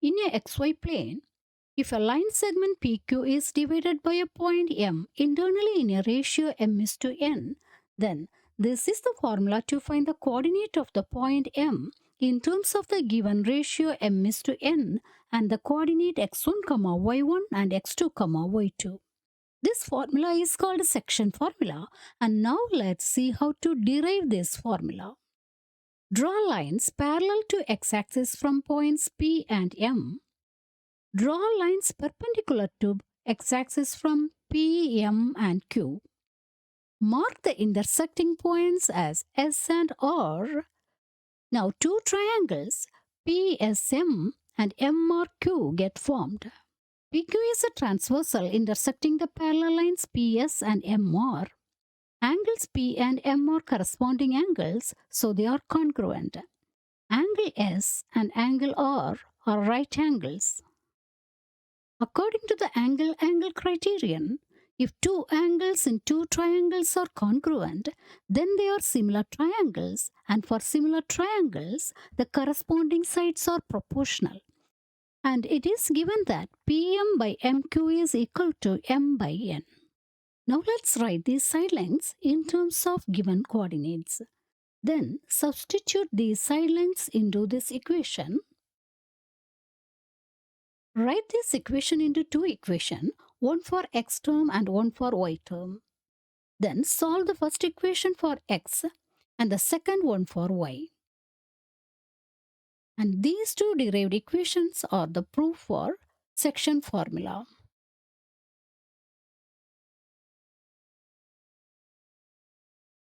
In a xy plane, if a line segment PQ is divided by a point M internally in a ratio M is to N, then this is the formula to find the coordinate of the point M in terms of the given ratio M is to N and the coordinate x1, y1 and x2, y2. This formula is called section formula, and now let's see how to derive this formula. Draw lines parallel to x-axis from points P and M. Draw lines perpendicular to x-axis from P, M and Q. Mark the intersecting points as S and R. Now two triangles PSM and MRQ get formed. PQ is a transversal intersecting the parallel lines PS and MR. Angles P and M are corresponding angles, so they are congruent. Angle S and angle R are right angles. According to the angle-angle criterion, if two angles in two triangles are congruent, then they are similar triangles, and for similar triangles, the corresponding sides are proportional. And it is given that PM by MQ is equal to M by N. Now let's write these side lengths in terms of given coordinates. Then substitute these side lengths into this equation. Write this equation into two equations, one for x term and one for y term. Then solve the first equation for x and the second one for y. And these two derived equations are the proof for section formula.